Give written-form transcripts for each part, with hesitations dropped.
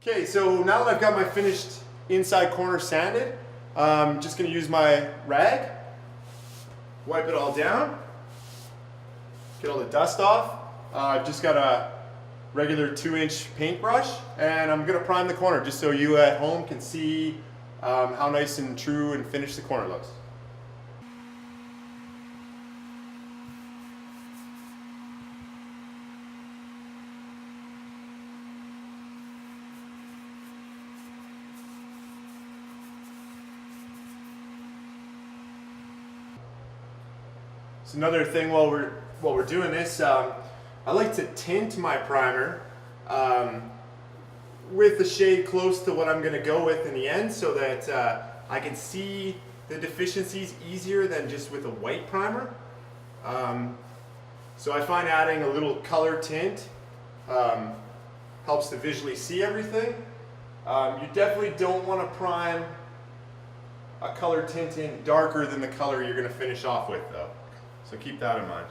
Okay, so now that I've got my finished inside corner sanded, I'm just going to use my rag, wipe it all down, get all the dust off. I've just got a regular 2-inch paintbrush, and I'm going to prime the corner just so you at home can see how nice and true and finished the corner looks. So another thing while we're doing this, I like to tint my primer with the shade close to what I'm going to go with in the end, so that I can see the deficiencies easier than just with a white primer. So I find adding a little color tint helps to visually see everything. You definitely don't want to prime a color tint in darker than the color you're going to finish off with, though. So keep that in mind.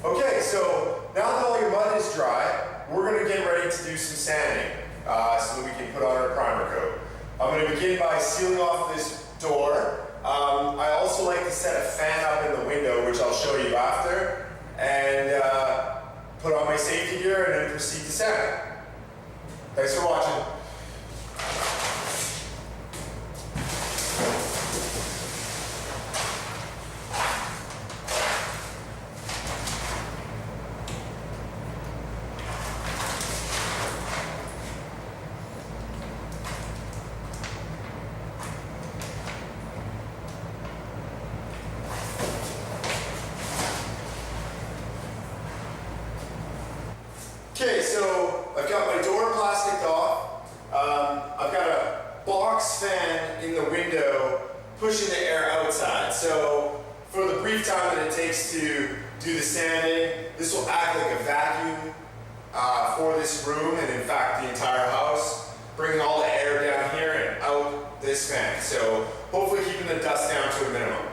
Okay, so now that all your mud is dry, we're going to get ready to do some sanding so that we can put on our primer coat. I'm going to begin by sealing off this door. I also like to set a fan up in the window, which I'll show you after, and put on my safety gear and then proceed to sand. Thanks for watching. Okay, so I've got my door plasticed off. I've got a box fan in the window pushing the air outside. So for the brief time that it takes to do the sanding, this will act like a vacuum for this room and in fact the entire house, bringing all the air down here and out this fan. So hopefully keeping the dust down to a minimum.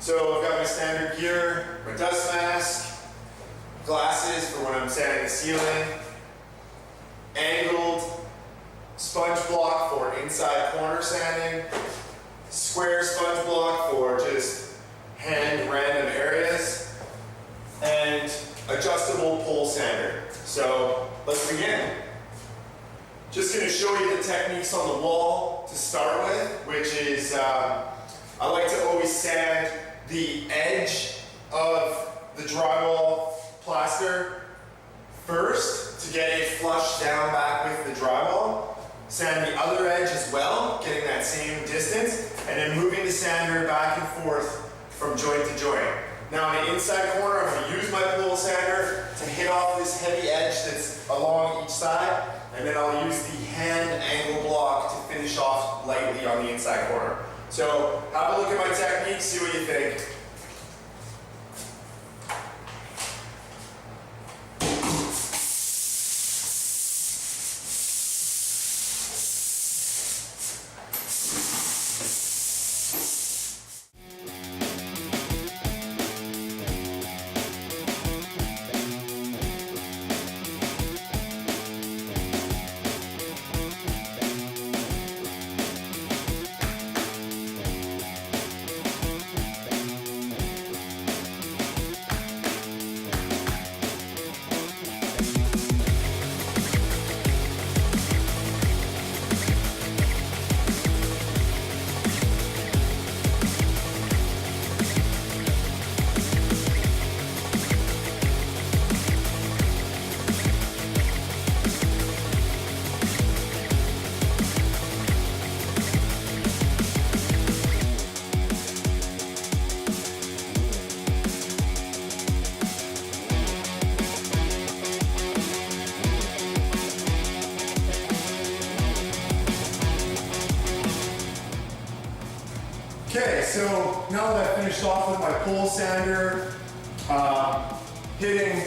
So I've got my standard gear, my dust mask, glasses for when I'm sanding the ceiling, angled sponge block for inside corner sanding, square sponge block for just hand random areas, and adjustable pole sander. So let's begin. Just going to show you the techniques on the wall to start with, which is I like to always sand the edge of the drywall plaster first to get it flush down back with the drywall. Sand the other edge as well, getting that same distance, and then moving the sander back and forth from joint to joint. Now on the inside corner, I'm going to use my pole sander to hit off this heavy edge that's along each side, and then I'll use the hand angle block to finish off lightly on the inside corner. So have a look at my technique, see what you think. Okay, so now that I finished off with my pole sander, hitting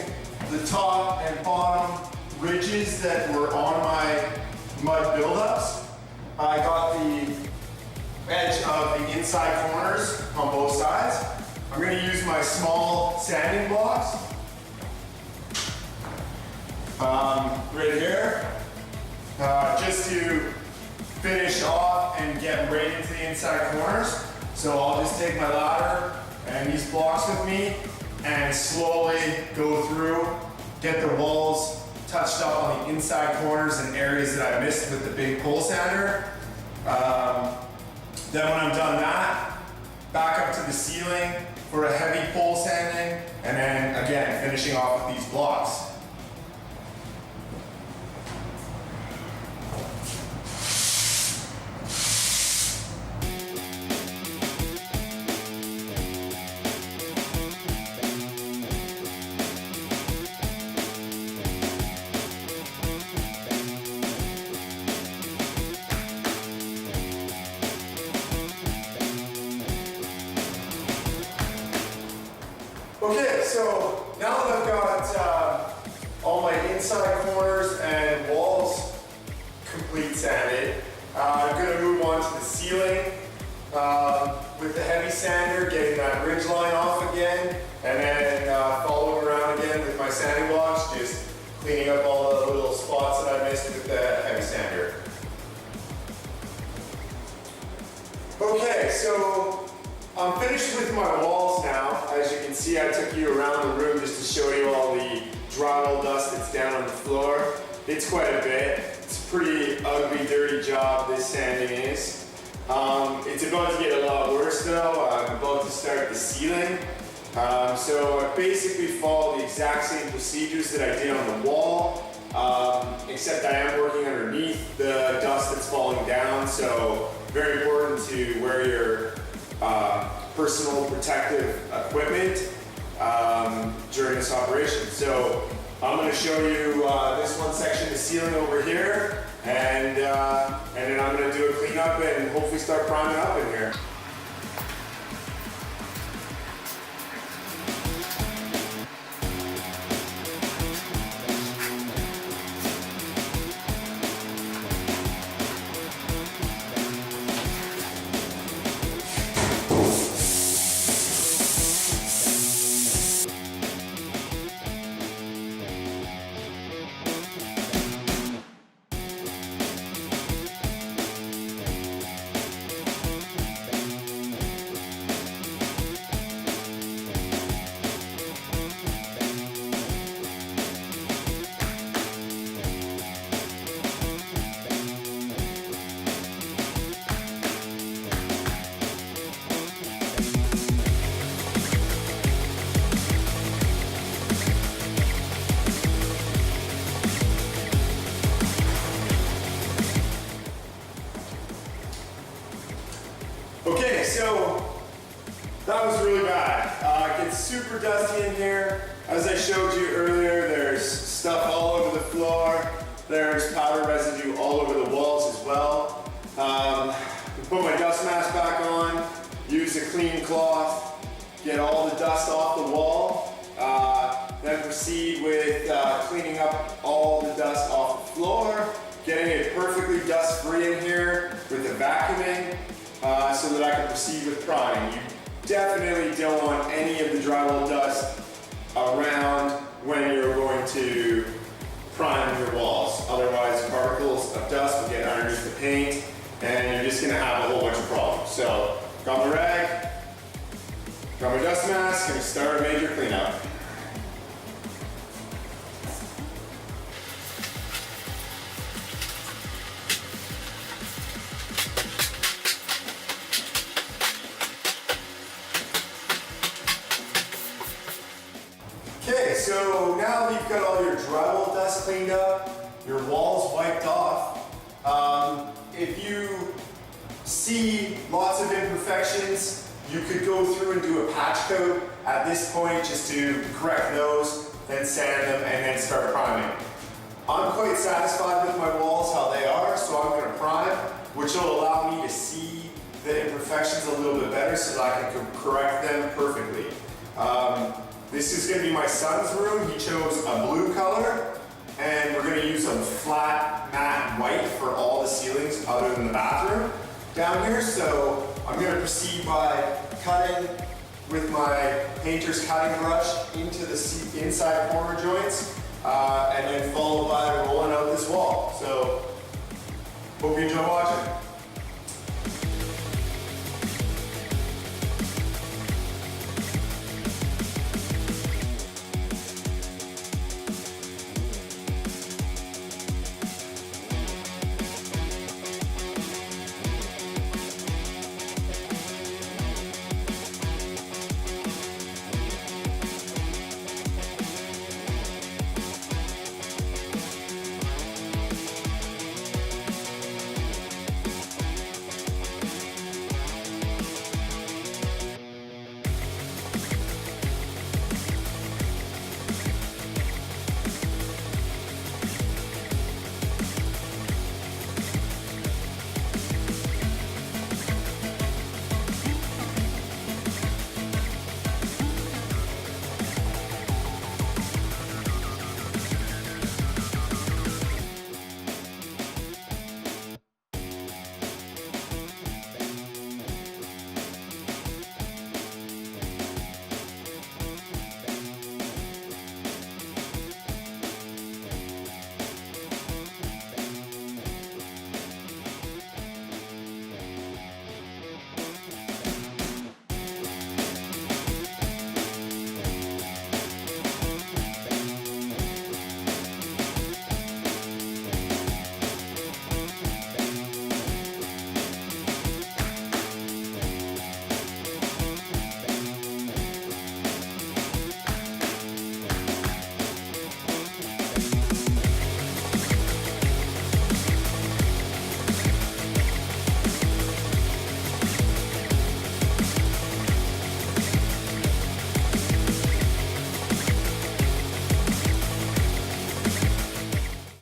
the top and bottom ridges that were on my mud buildups, I got the inside corners on both sides. I'm going to use my small sanding blocks right here just to finish off and get right into the inside corners. So I'll just take my ladder and these blocks with me and slowly go through, get the walls touched up on the inside corners and areas that I missed with the big pole sander. Then when I'm done that, back up to the ceiling for a heavy pole sanding, and then again, finishing off with these blocks. Okay, so now that I've got all my inside corners and walls complete sanded, I'm going to move on to the ceiling with the heavy sander, getting that ridge line off again, and then following around again with my sanding blocks, just cleaning up all the little spots that I missed with the heavy sander. Okay, so I'm finished with my walls now. As you can see, I took you around the room just to show you all the drywall dust that's down on the floor. It's quite a bit. It's a pretty ugly, dirty job this sanding is. It's about to get a lot worse though. I'm about to start the ceiling. So I basically follow the exact same procedures that I did on the wall, except I am working underneath the dust that's falling down. So very important to wear your personal protective equipment during this operation. So I'm going to show you this one section of the ceiling over here, and then I'm going to do a cleanup and hopefully start priming up in here. Okay, so that was really bad. It gets super dusty in here. As I showed you earlier, there's stuff all over the floor. There's powder residue all over the walls as well. Put my dust mask back on, use a clean cloth, get all the dust off the wall, then proceed with cleaning up all the dust off the floor, getting it perfectly dust free in here with the vacuuming. So that I can proceed with priming. You definitely don't want any of the drywall dust around when you're going to prime your walls. Otherwise, particles of dust will get underneath the paint and you're just going to have a whole bunch of problems. So, got my rag, got my dust mask, and start a major cleanup. Okay, so now that you've got all your drywall dust cleaned up, your walls wiped off, if you see lots of imperfections, you could go through and do a patch coat at this point just to correct those, then sand them, and then start priming. I'm quite satisfied with my walls how they are, so I'm going to prime, which will allow me to see the imperfections a little bit better so that I can correct them perfectly. This is going to be my son's room. He chose a blue color, and we're going to use a flat matte white for all the ceilings other than the bathroom down here. So I'm going to proceed by cutting with my painter's cutting brush into the inside corner joints, and then followed by rolling out this wall. So, hope you enjoy watching.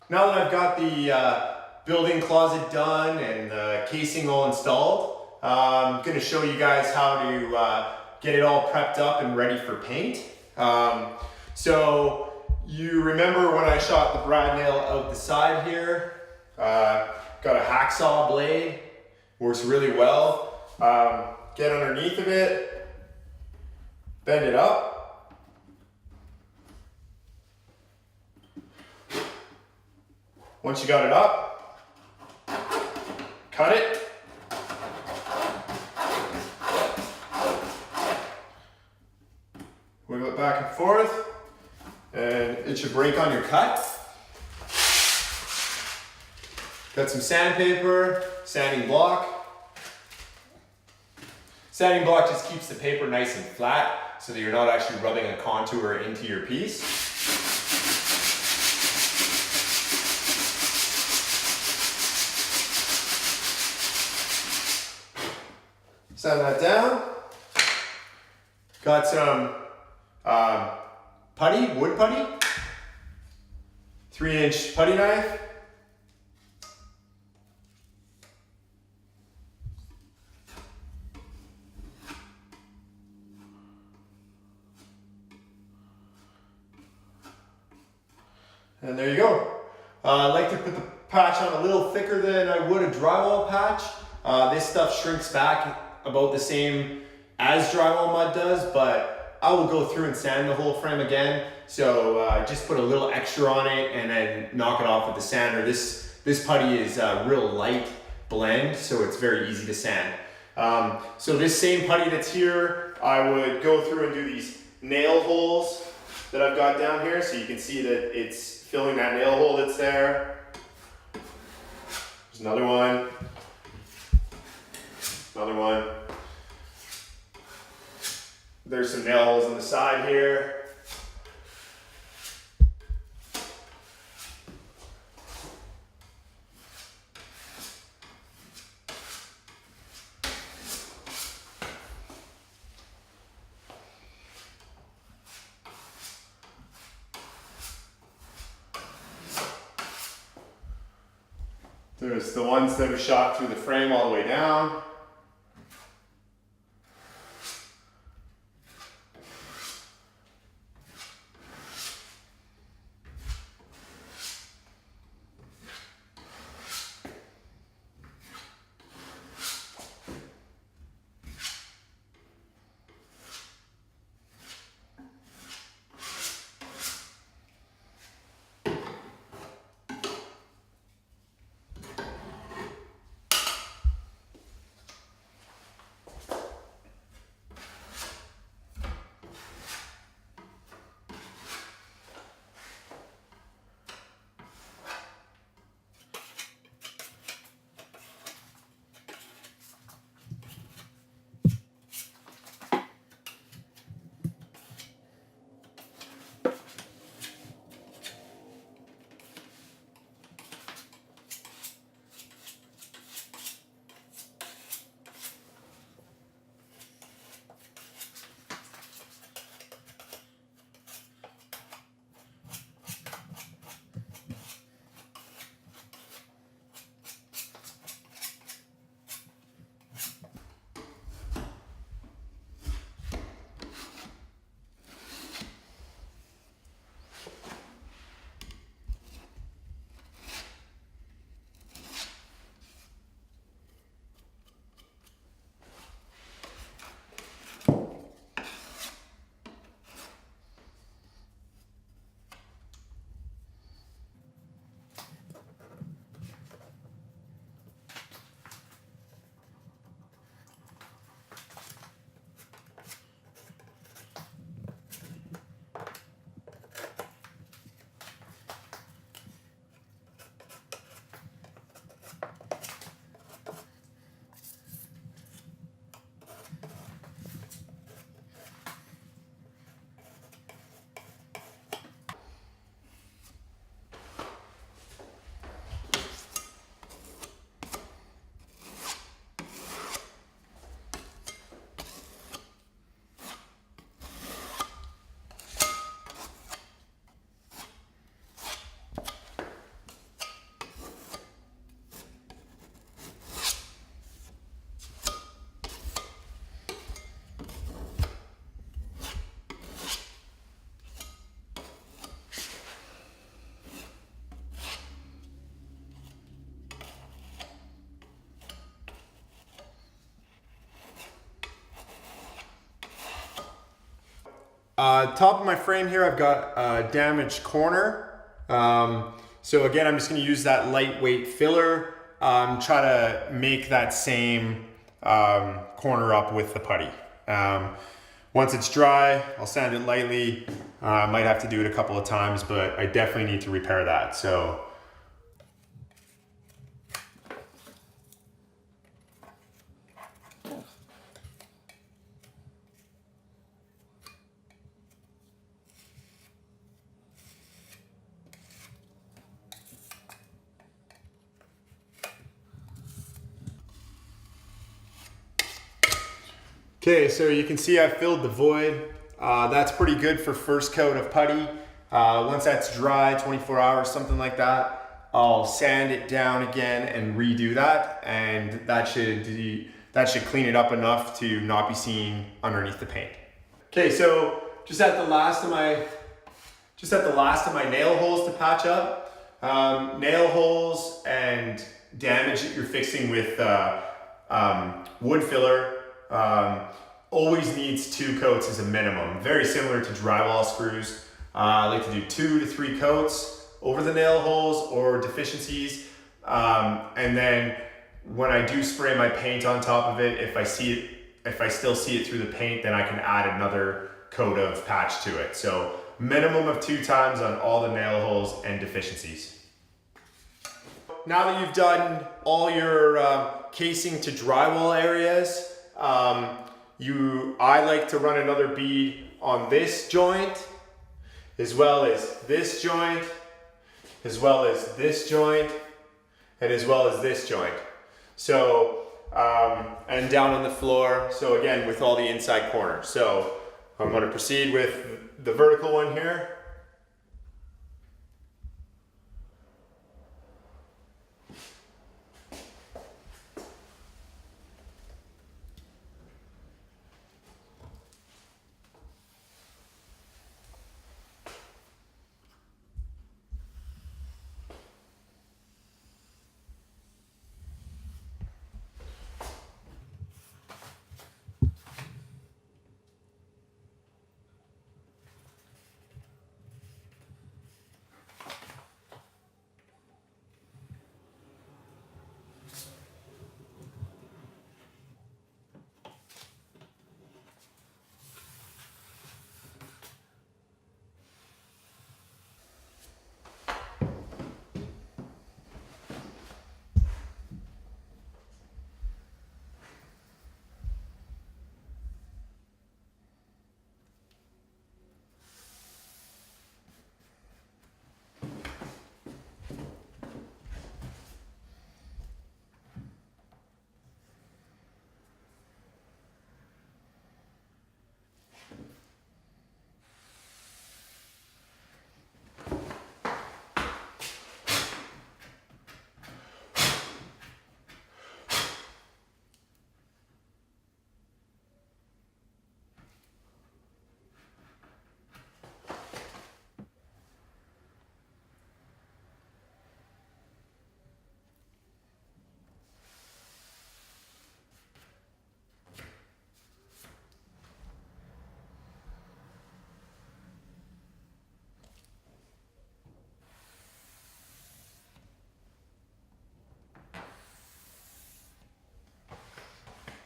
Now that I've got the building closet done and the casing all installed, I'm going to show you guys how to get it all prepped up and ready for paint. So you remember when I shot the brad nail out the side here, got a hacksaw blade, works really well. Get underneath of it, bend it up. Once you got it up, cut it. Wiggle it back and forth, and it should break on your cut. Got some sandpaper, sanding block. Sanding block just keeps the paper nice and flat so that you're not actually rubbing a contour into your piece. Sand that down. Got some putty, wood putty. 3-inch putty knife. And there you go. I like to put the patch on a little thicker than I would a drywall patch. This stuff shrinks back about the same as drywall mud does, but I will go through and sand the whole frame again. So just put a little extra on it and then knock it off with the sander. This putty is a real light blend, so it's very easy to sand. So this same putty that's here, I would go through and do these nail holes that I've got down here, so you can see that it's filling that nail hole that's there. There's another one. Another one. There's some nail holes on the side here. There's the ones that were shot through the frame all the way down. Top of my frame here, I've got a damaged corner. So again, I'm just going to use that lightweight filler, try to make that same corner up with the putty. Once it's dry, I'll sand it lightly. I might have to do it a couple of times, but I definitely need to repair that. So. Okay, so you can see I filled the void. That's pretty good for first coat of putty. Once that's dry, 24 hours, something like that, I'll sand it down again and redo that, and that should clean it up enough to not be seen underneath the paint. Okay, so just at the last of my nail holes to patch up. Nail holes and damage that you're fixing with wood filler. Always needs 2 coats as a minimum. Very similar to drywall screws. I like to do 2 to 3 coats over the nail holes or deficiencies. And then when I do spray my paint on top of it, if I still see it through the paint, then I can add another coat of patch to it. So minimum of 2 times on all the nail holes and deficiencies. Now that you've done all your casing to drywall areas, I like to run another bead on this joint, as well as this joint, as well as this joint, and as well as this joint. So, and down on the floor. So again, with all the inside corners. So I'm going to proceed with the vertical one here.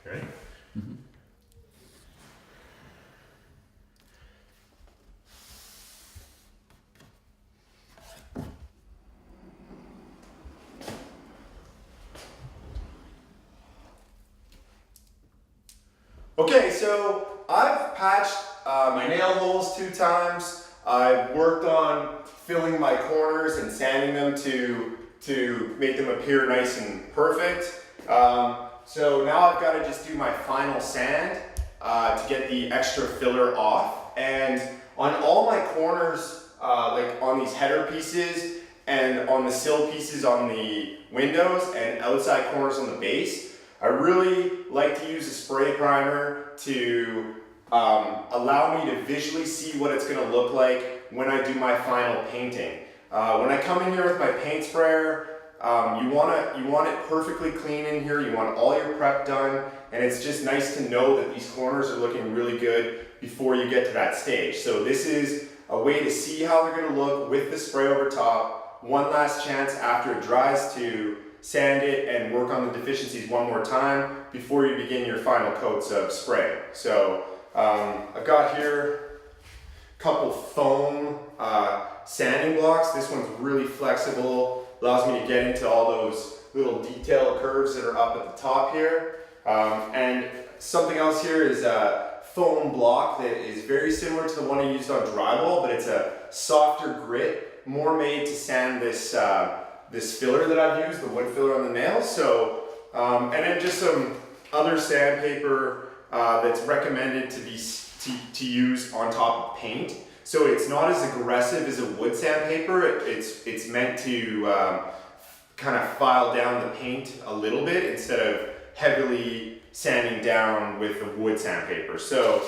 Right? Mm-hmm. Okay, so I've patched my nail holes 2 times. I've worked on filling my corners and sanding them to make them appear nice and perfect. So now I've got to just do my final sand to get the extra filler off. And on all my corners, like on these header pieces and on the sill pieces on the windows and outside corners on the base, I really like to use a spray primer to allow me to visually see what it's going to look like when I do my final painting. When I come in here with my paint sprayer, you want it perfectly clean in here. You want all your prep done. and it's just nice to know that these corners are looking really good before you get to that stage. So this is a way to see how they're going to look with the spray over top. One last chance after it dries to sand it and work on the deficiencies one more time before you begin your final coats of spray. So I've got here a couple foam sanding blocks. This one's really flexible, allows me to get into all those little detail curves that are up at the top here. And something else here is a foam block that is very similar to the one I used on drywall, but it's a softer grit, more made to sand this this filler that I've used, the wood filler on the nails. So, and then just some other sandpaper that's recommended to use on top of paint. So it's not as aggressive as a wood sandpaper. It's meant to kind of file down the paint a little bit instead of heavily sanding down with the wood sandpaper. So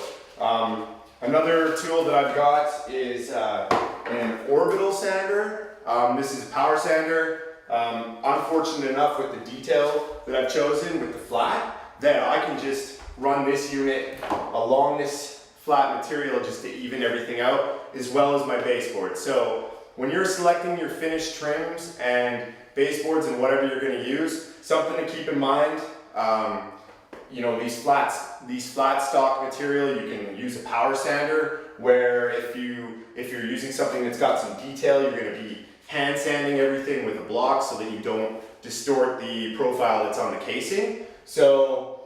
another tool that I've got is an Orbital sander. This is a power sander. I'm fortunate enough with the detail that I've chosen with the flat that I can just run this unit along this flat material just to even everything out, as well as my baseboard. So when you're selecting your finished trims and baseboards and whatever you're going to use, something to keep in mind, you know, these flat stock material, you can use a power sander, where if you're using something that's got some detail, you're going to be hand sanding everything with a block so that you don't distort the profile that's on the casing. So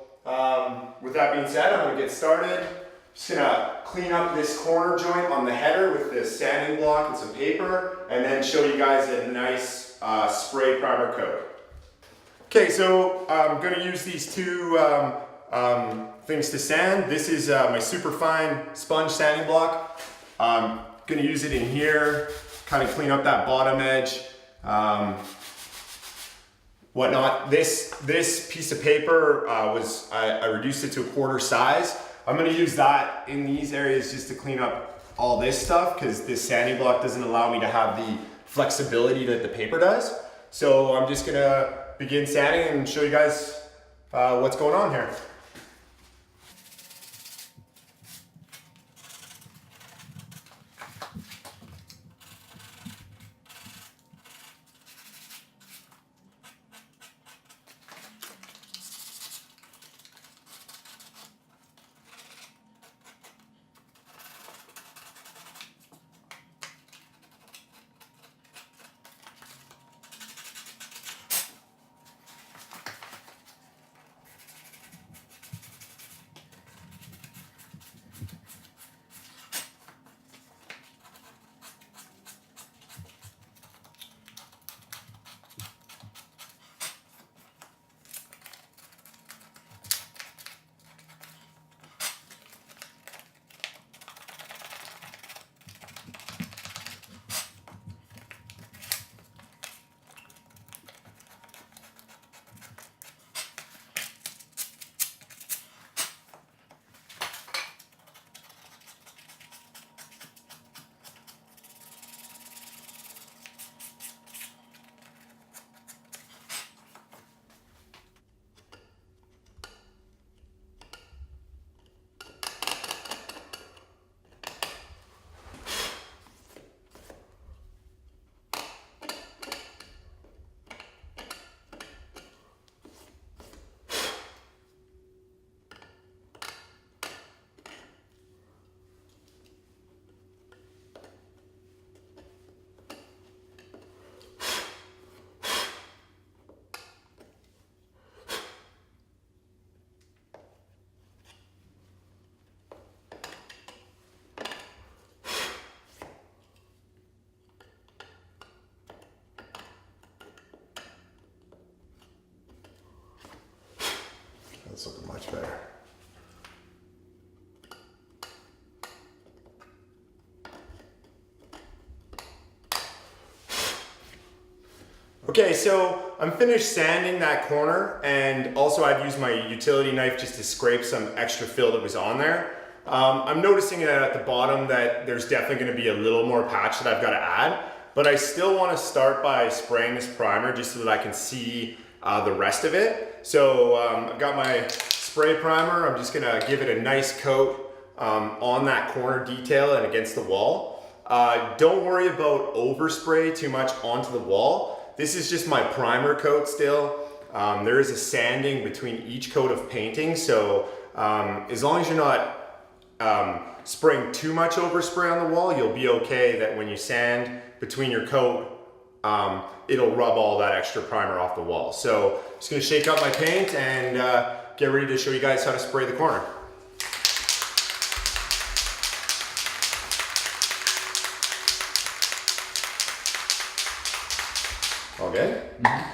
with that being said, I'm going to get started. Just going to clean up this corner joint on the header with this sanding block and some paper, and then show you guys a nice spray primer coat. Okay, so I'm going to use these two things to sand. This is my super fine sponge sanding block. I'm going to use it in here, kind of clean up that bottom edge, whatnot. This piece of paper I reduced it to 1/4 size. I'm going to use that in these areas just to clean up all this stuff, because this sanding block doesn't allow me to have the flexibility that the paper does. So I'm just going to begin sanding and show you guys what's going on here. That's looking much better. Okay, so I'm finished sanding that corner, and also I've used my utility knife just to scrape some extra fill that was on there. I'm noticing that at the bottom that there's definitely going to be a little more patch that I've got to add, but I still want to start by spraying this primer just so that I can see the rest of it. So I've got my spray primer. I'm just gonna give it a nice coat on that corner detail and against the wall. Don't worry about overspray too much onto the wall. This is just my primer coat still. There is a sanding between each coat of painting, so as long as you're not spraying too much overspray on the wall, you'll be okay that when you sand between your coat, it'll rub all that extra primer off the wall. So just gonna shake up my paint and get ready to show you guys how to spray the corner. All good? Mm-hmm.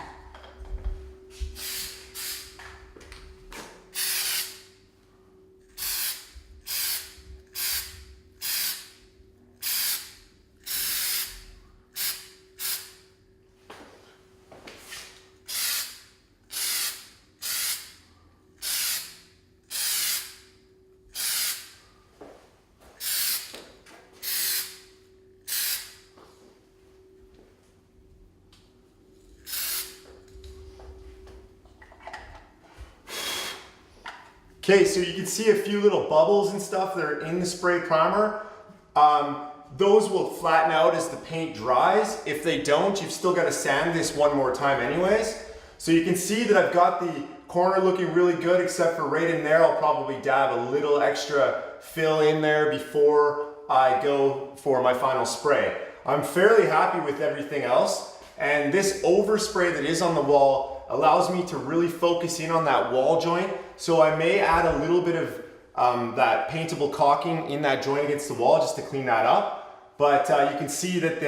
Okay, so you can see a few little bubbles and stuff that are in the spray primer. Those will flatten out as the paint dries. If they don't, you've still got to sand this one more time anyways. So you can see that I've got the corner looking really good, except for right in there. I'll probably dab a little extra fill in there before I go for my final spray. I'm fairly happy with everything else. And this overspray that is on the wall allows me to really focus in on that wall joint. So I may add a little bit of that paintable caulking in that joint against the wall just to clean that up. But you can see that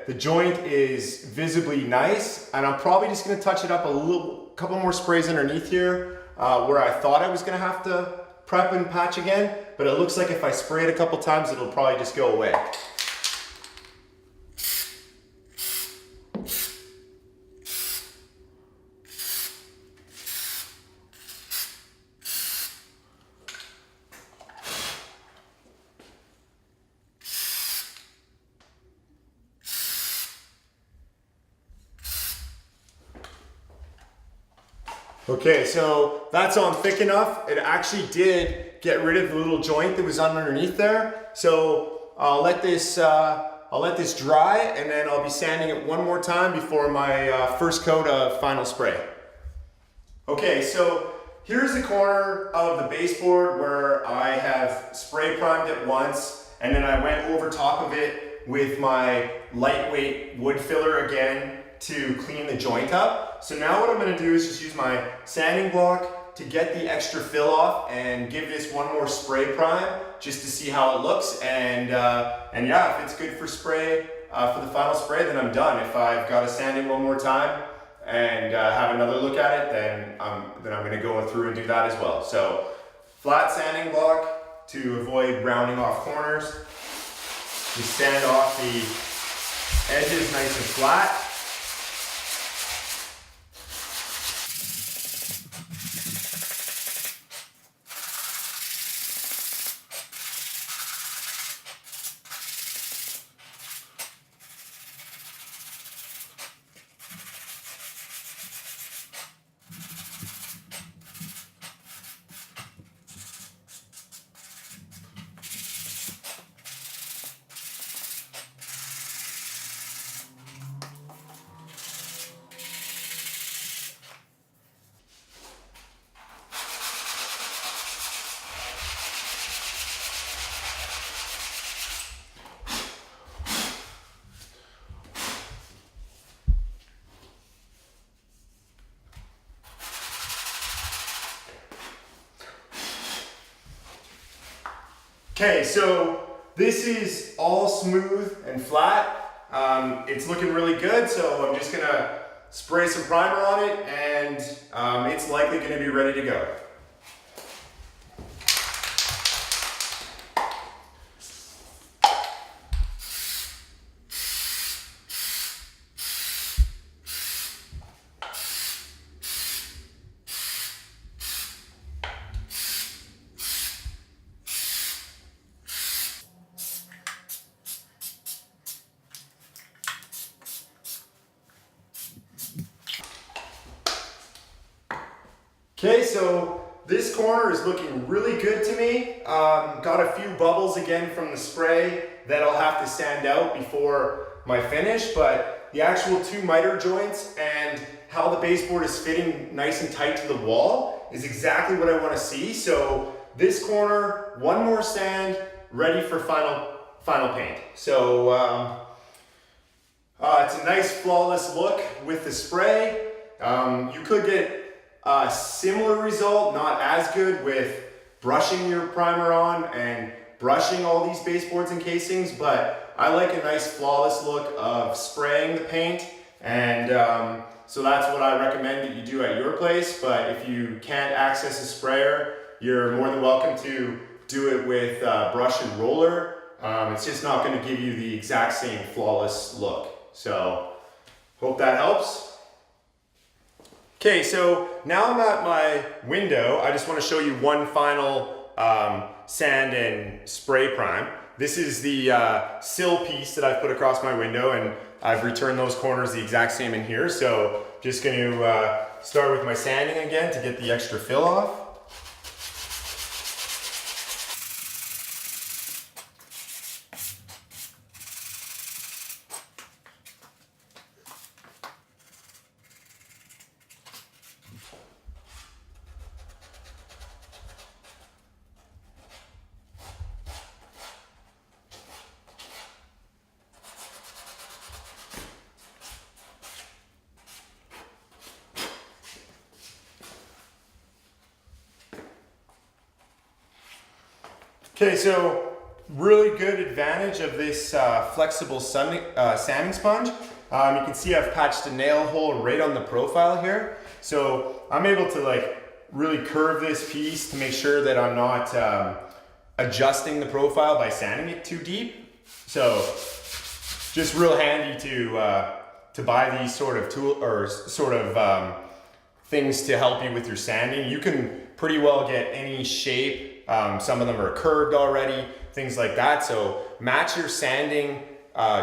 the joint is visibly nice, and I'm probably just gonna touch it up a couple more sprays underneath here where I thought I was gonna have to prep and patch again, but it looks like if I spray it a couple times, it'll probably just go away. Okay, so that's on thick enough. It actually did get rid of the little joint that was underneath there. So I'll let this dry, and then I'll be sanding it one more time before my first coat of final spray. Okay, so here's the corner of the baseboard where I have spray primed it once, and then I went over top of it with my lightweight wood filler again to clean the joint up. So now what I'm gonna do is just use my sanding block to get the extra fill off and give this one more spray prime just to see how it looks. And yeah, if it's good for spray, for the final spray, then I'm done. If I've got to sand it one more time and have another look at it, then I'm gonna go through and do that as well. So flat sanding block to avoid rounding off corners. You sand off the edges nice and flat. Okay, so this is all smooth and flat. It's looking really good, so I'm just gonna spray some primer on it, and it's likely gonna be ready to go. Okay, so this corner is looking really good to me. Got a few bubbles again from the spray that I'll have to sand out before my finish, but the actual two miter joints and how the baseboard is fitting nice and tight to the wall is exactly what I want to see. So this corner, one more sand, ready for final paint. So it's a nice flawless look with the spray. You could get a similar result, not as good, with brushing your primer on and brushing all these baseboards and casings, but I like a nice flawless look of spraying the paint, and so that's what I recommend that you do at your place. But if you can't access a sprayer, you're more than welcome to do it with brush and roller. It's just not going to give you the exact same flawless look. So hope that helps. Okay, so now I'm at my window. I just want to show you one final sand and spray prime. This is the sill piece that I've put across my window, and I've returned those corners the exact same in here. So just going to start with my sanding again to get the extra fill off. Okay, so really good advantage of this flexible sanding sponge. You can see I've patched a nail hole right on the profile here. So I'm able to like really curve this piece to make sure that I'm not adjusting the profile by sanding it too deep. So just real handy to buy these sort of things to help you with your sanding. You can pretty well get any shape. Some of them are curved already, things like that. So match your sanding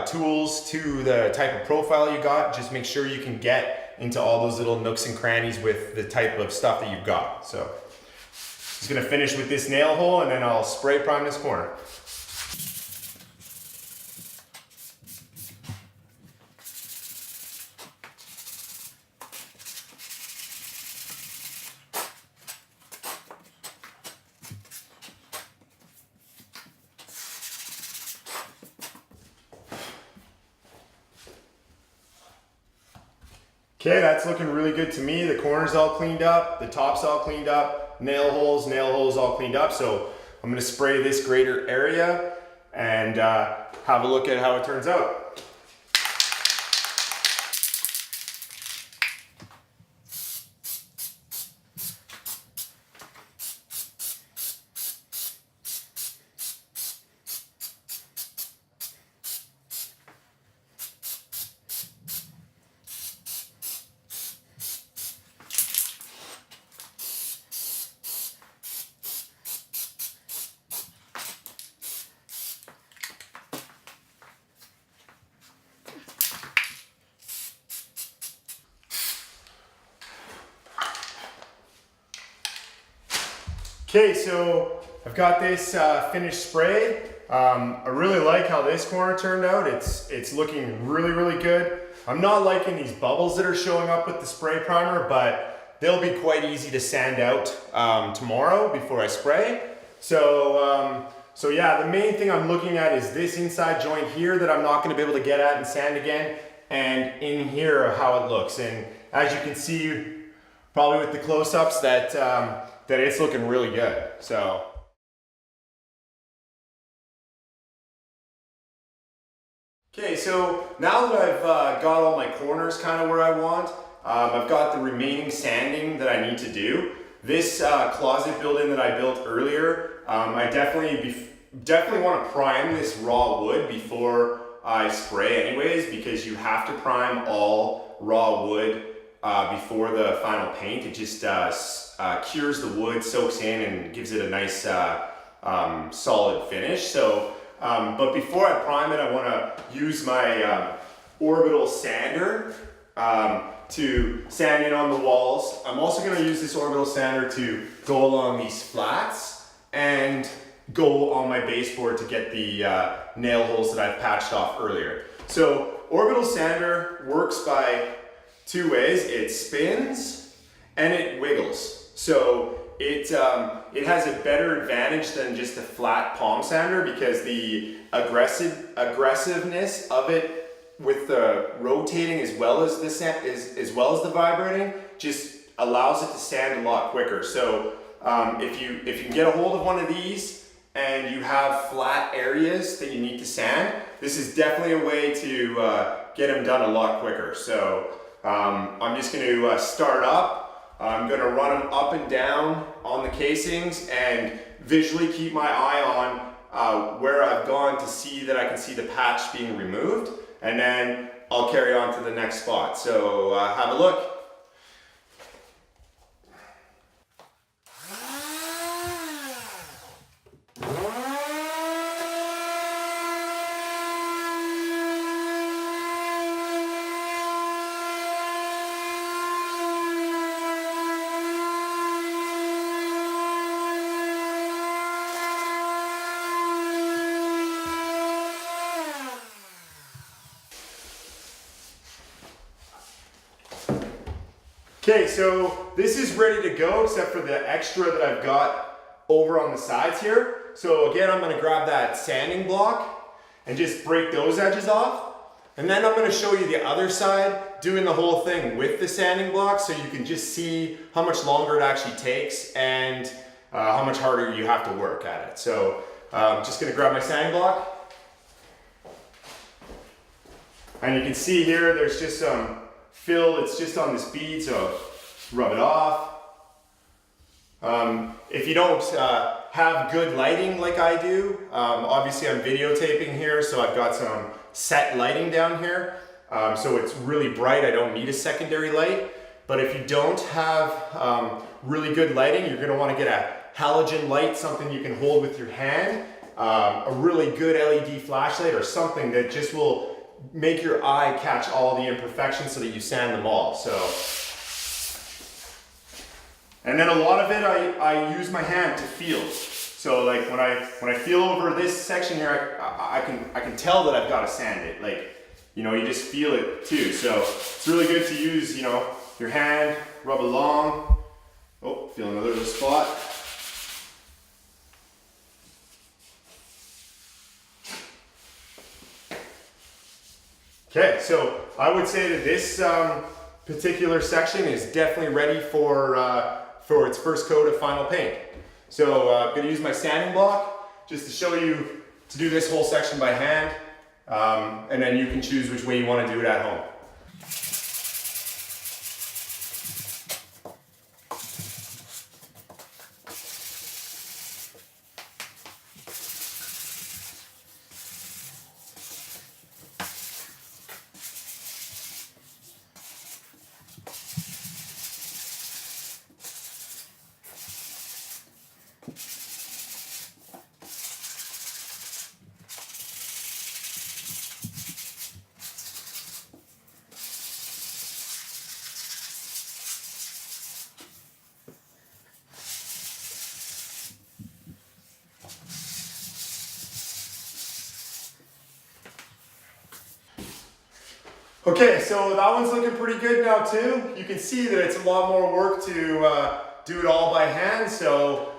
tools to the type of profile you got. Just make sure you can get into all those little nooks and crannies with the type of stuff that you've got. So just gonna finish with this nail hole, and then I'll spray prime this corner. Okay, that's looking really good to me. The corner's all cleaned up, the top's all cleaned up, nail holes all cleaned up. So I'm gonna spray this greater area and have a look at how it turns out. Okay, so I've got this finished spray. I really like how this corner turned out. It's looking really, really good. I'm not liking these bubbles that are showing up with the spray primer, but they'll be quite easy to sand out tomorrow before I spray. So yeah, the main thing I'm looking at is this inside joint here that I'm not gonna be able to get at and sand again, and in here how it looks. And as you can see, probably with the close-ups, that it's looking really good. So okay, so now that I've got all my corners kind of where I want, I've got the remaining sanding that I need to do. This closet build-in that I built earlier, I definitely want to prime this raw wood before I spray anyways, because you have to prime all raw wood before the final paint. It just cures the wood, soaks in, and gives it a nice solid finish. So, but before I prime it, I want to use my Orbital sander to sand in on the walls. I'm also going to use this orbital sander to go along these flats and go on my baseboard to get the nail holes that I've patched off earlier. So orbital sander works by two ways. It spins and it wiggles. So it has a better advantage than just a flat palm sander because the aggressiveness of it with the rotating as well as the vibrating just allows it to sand a lot quicker. So if you can get a hold of one of these and you have flat areas that you need to sand, this is definitely a way to get them done a lot quicker. So I'm just going to start up. I'm going to run them up and down on the casings and visually keep my eye on where I've gone to see that I can see the patch being removed, and then I'll carry on to the next spot. So have a look. Okay, so this is ready to go except for the extra that I've got over on the sides here. So again, I'm going to grab that sanding block and just break those edges off. And then I'm going to show you the other side, doing the whole thing with the sanding block so you can just see how much longer it actually takes and how much harder you have to work at it. So I'm just going to grab my sanding block. And you can see here, there's just some fill, it's just on this bead, so rub it off. If you don't have good lighting like I do, obviously I'm videotaping here, so I've got some set lighting down here. So it's really bright, I don't need a secondary light. But if you don't have really good lighting, you're gonna wanna get a halogen light, something you can hold with your hand, a really good LED flashlight or something that just will make your eye catch all the imperfections so that you sand them all. So, and then a lot of it I use my hand to feel. So like when I feel over this section here, I can tell that I've got to sand it. Like, you know, you just feel it too. So it's really good to use, you know, your hand, rub along. Oh, feel another little spot. Okay, so I would say that this particular section is definitely ready for its first coat of final paint. So I'm going to use my sanding block just to show you to do this whole section by hand, and then you can choose which way you want to do it at home. Okay, so that one's looking pretty good now too. You can see that it's a lot more work to do it all by hand. So,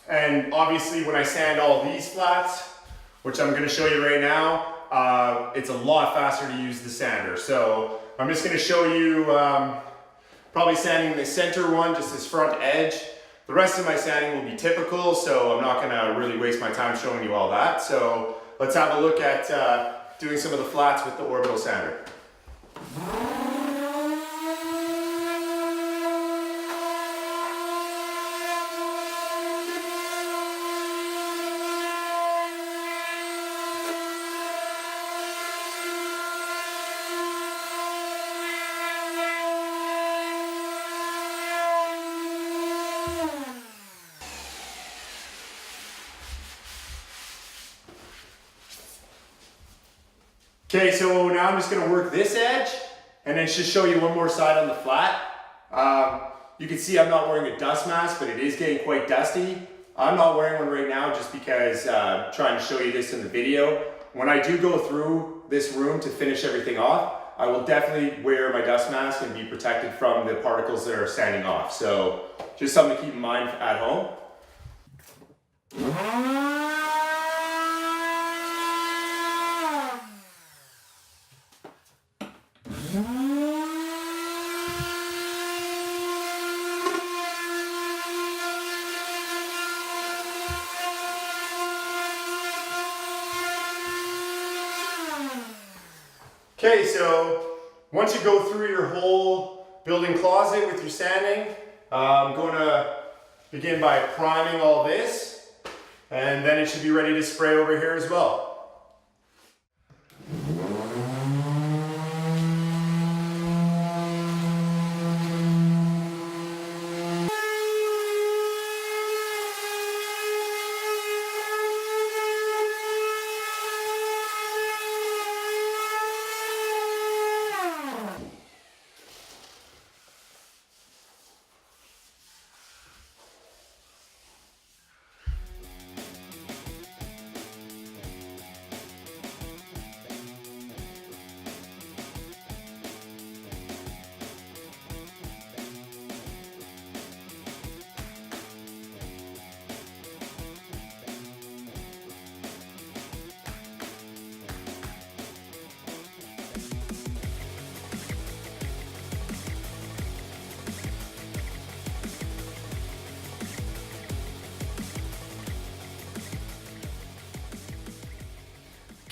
and obviously when I sand all these flats, which I'm going to show you right now, it's a lot faster to use the sander. So I'm just going to show you probably sanding the center one, just this front edge. The rest of my sanding will be typical, so I'm not going to really waste my time showing you all that. So let's have a look at doing some of the flats with the orbital sander. Okay, so now I'm just going to work this edge And then just show you one more side on the flat. You can see I'm not wearing a dust mask, but it is getting quite dusty. I'm not wearing one right now just because I'm trying to show you this in the video. When I do go through this room to finish everything off, I will definitely wear my dust mask and be protected from the particles that are sanding off. So just something to keep in mind at home. Okay, so once you go through your whole building closet with your sanding, I'm going to begin by priming all this, and then it should be ready to spray over here as well.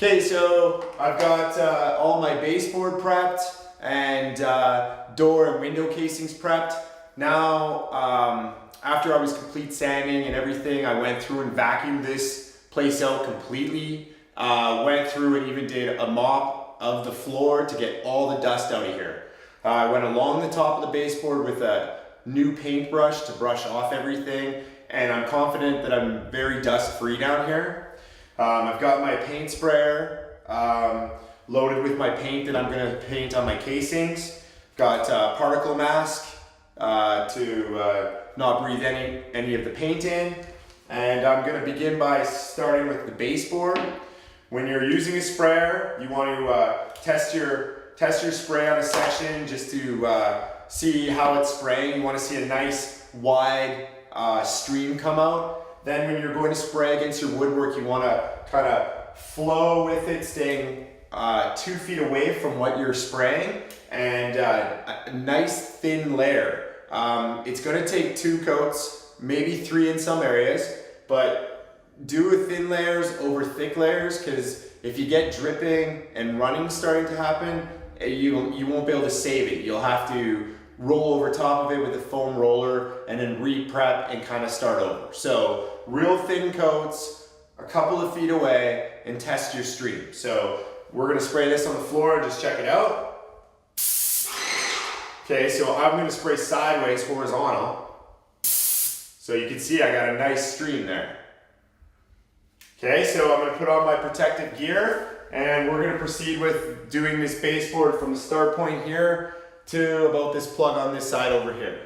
Okay, so I've got all my baseboard prepped and door and window casings prepped. Now, after I was complete sanding and everything, I went through and vacuumed this place out completely. Went through and even did a mop of the floor to get all the dust out of here. I went along the top of the baseboard with a new paintbrush to brush off everything, and I'm confident that I'm very dust free down here. I've got my paint sprayer loaded with my paint that I'm going to paint on my casings. Got a particle mask to not breathe any of the paint in. And I'm going to begin by starting with the baseboard. When you're using a sprayer, you want to test your spray on a section just to see how it's spraying. You want to see a nice wide stream come out. Then when you're going to spray against your woodwork, you want to kind of flow with it, staying 2 feet away from what you're spraying, and a nice thin layer. It's going to take 2 coats, maybe 3 in some areas, but do thin layers over thick layers, because if you get dripping and running starting to happen, you won't be able to save it. You'll have to roll over top of it with a foam roller and then re-prep and kind of start over. So real thin coats, a couple of feet away, and test your stream. So we're gonna spray this on the floor and just check it out. Okay, so I'm gonna spray sideways, horizontal. So you can see I got a nice stream there. Okay, so I'm gonna put on my protective gear, and we're gonna proceed with doing this baseboard from the start point here to about this plug on this side over here.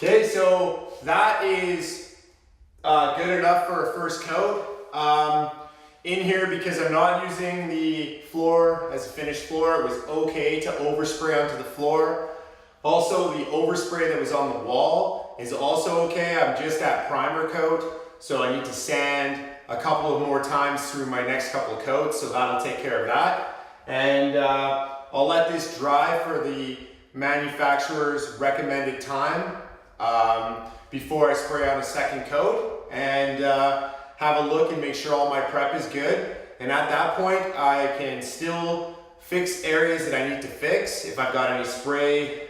Okay, so that is good enough for a first coat. In here, because I'm not using the floor as a finished floor, it was okay to overspray onto the floor. Also, the overspray that was on the wall is also okay. I'm just at primer coat, so I need to sand a couple of more times through my next couple of coats, so that'll take care of that. And I'll let this dry for the manufacturer's recommended time before I spray on a second coat, and have a look and make sure all my prep is good. And at that point, I can still fix areas that I need to fix. If I've got any spray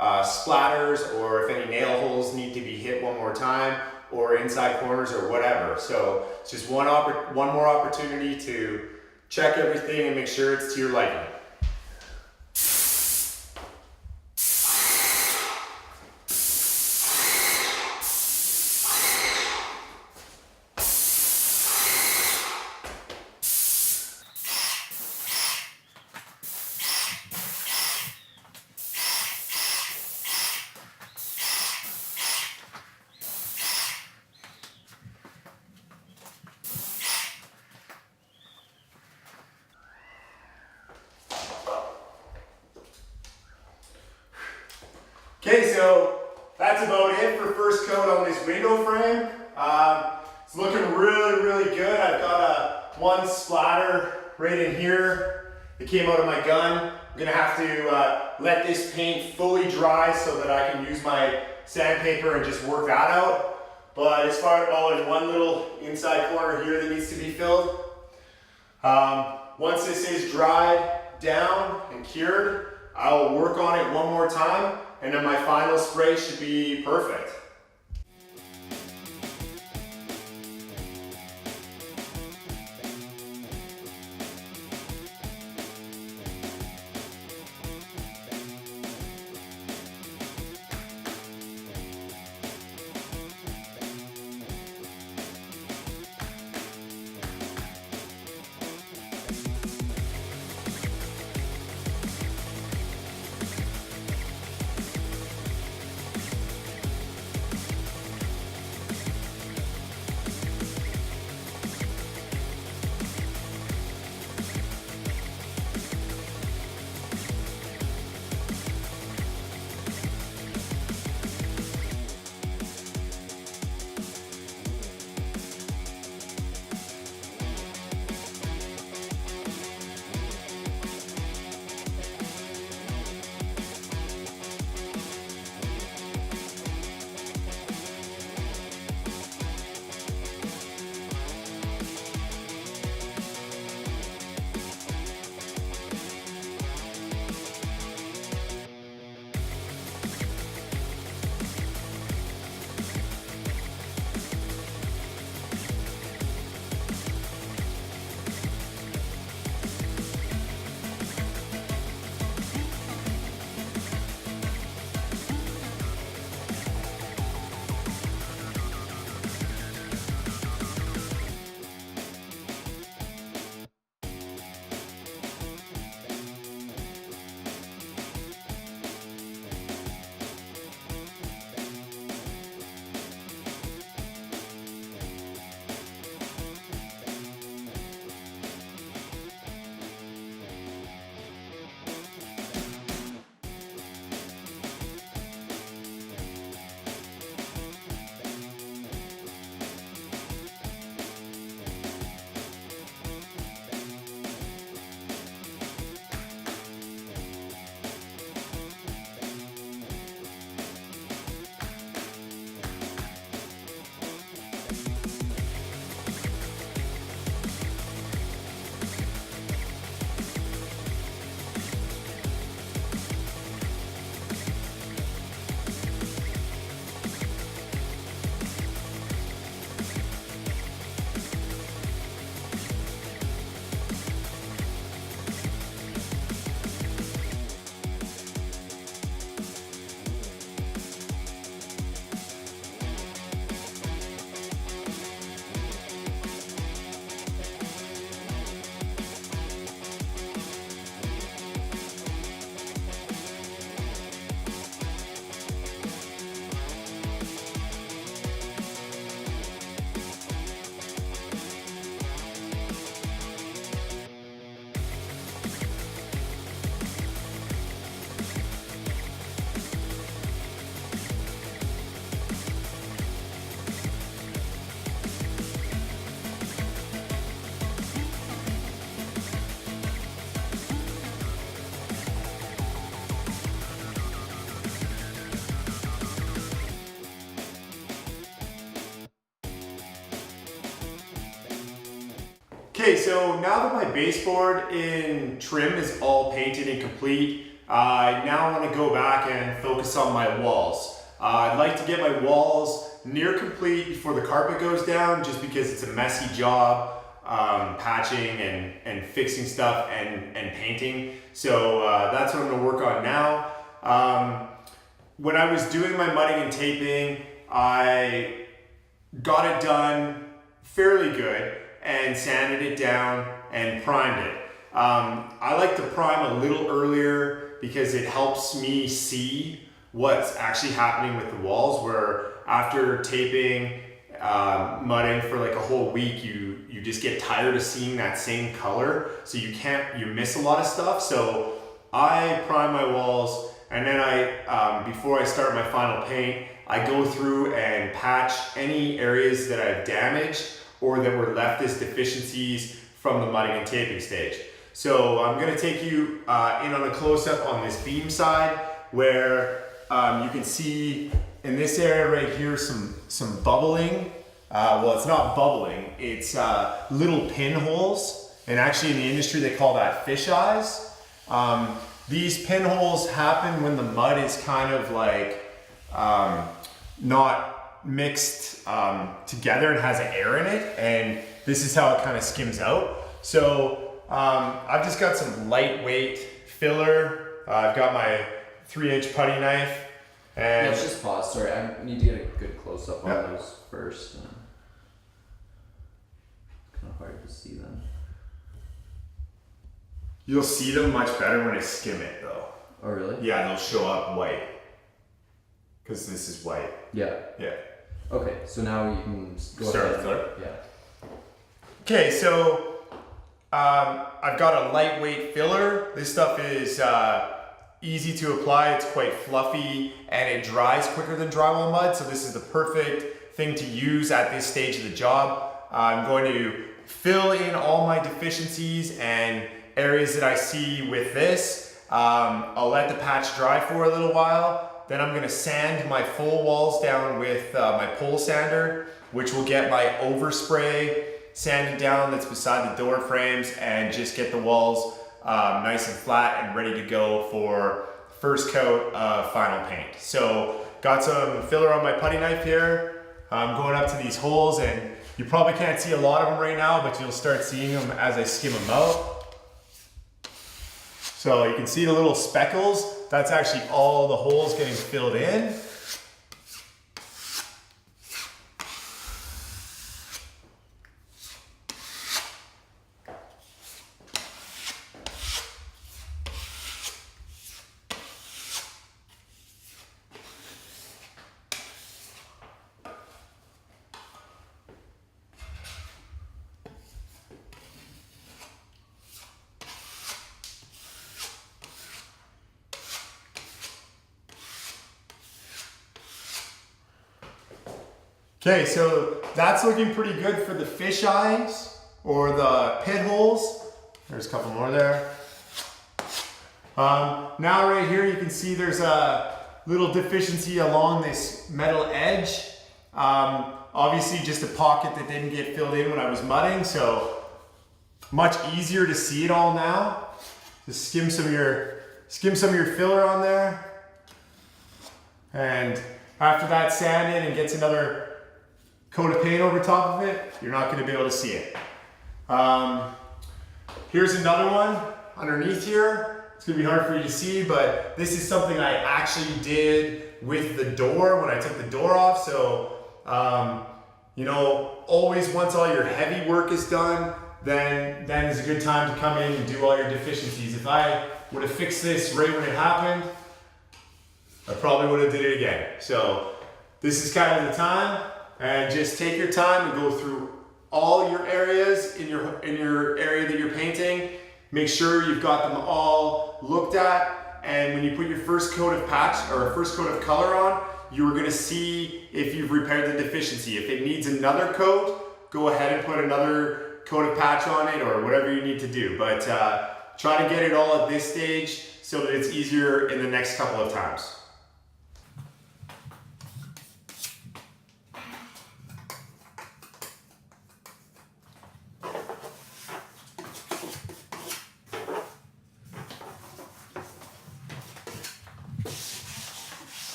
splatters, or if any nail holes need to be hit one more time, or inside corners or whatever. So it's just one more opportunity to check everything and make sure it's to your liking. Okay, so that's about it for first coat on this window frame. It's looking really, really good. I've got one splatter right in here that came out of my gun. I'm gonna have to let this paint fully dry so that I can use my sandpaper and just work that out. But as far as in one little inside corner here that needs to be filled. Once this is dried down and cured, I'll work on it one more time, and then my final spray should be perfect. Okay, so now that my baseboard in trim is all painted and complete, I now want to go back and focus on my walls. I'd like to get my walls near complete before the carpet goes down, just because it's a messy job, patching and fixing stuff and painting. So that's what I'm going to work on now. When I was doing my mudding and taping, I got it done fairly good and sanded it down and primed it. I like to prime a little earlier because it helps me see what's actually happening with the walls, where after taping, mudding for like a whole week, you just get tired of seeing that same color, so you miss a lot of stuff. So I prime my walls, and then before I start my final paint, I go through and patch any areas that I've damaged or that were left as deficiencies from the mudding and taping stage. So I'm going to take you in on a close-up on this beam side, where you can see in this area right here some bubbling. Well, it's not bubbling, it's little pinholes, and actually in the industry they call that fish eyes. These pinholes happen when the mud is kind of like not mixed together and has air in it, and this is how it kind of skims out. So I've just got some lightweight filler. I've got my 3-inch putty knife. And let's just pause. Sorry, I need to get a good close up on those first. It's kind of hard to see them. You'll see them much better when I skim it, though. Oh, really? Yeah, they'll show up white. Because this is white. Yeah. Yeah. Okay, so now you can go Start ahead. with filler? Yeah. Okay, so I've got a lightweight filler. This stuff is easy to apply. It's quite fluffy and it dries quicker than drywall mud. So this is the perfect thing to use at this stage of the job. I'm going to fill in all my deficiencies and areas that I see with this. I'll let the patch dry for a little while. Then I'm going to sand my full walls down with my pole sander, which will get my overspray sanded down that's beside the door frames and just get the walls nice and flat and ready to go for first coat of final paint. So got some filler on my putty knife here. I'm going up to these holes, and you probably can't see a lot of them right now, but you'll start seeing them as I skim them out. So you can see the little speckles. That's actually all the holes getting filled in. Okay, so that's looking pretty good for the fish eyes or the pit holes. There's a couple more there. Now right here you can see there's a little deficiency along this metal edge. Obviously just a pocket that didn't get filled in when I was mudding, so much easier to see it all now. Just skim some of your filler on there. And after that's sanded and gets another coat of paint over top of it, you're not going to be able to see it. Here's another one underneath here. It's going to be hard for you to see, but this is something I actually did with the door when I took the door off. So, you know, always once all your heavy work is done, then is a good time to come in and do all your deficiencies. If I would have fixed this right when it happened, I probably would have did it again. So this is kind of the time. And just take your time and go through all your areas in your area that you're painting. Make sure you've got them all looked at. And when you put your first coat of patch or first coat of color on, you're going to see if you've repaired the deficiency. If it needs another coat, go ahead and put another coat of patch on it or whatever you need to do. But try to get it all at this stage so that it's easier in the next couple of times.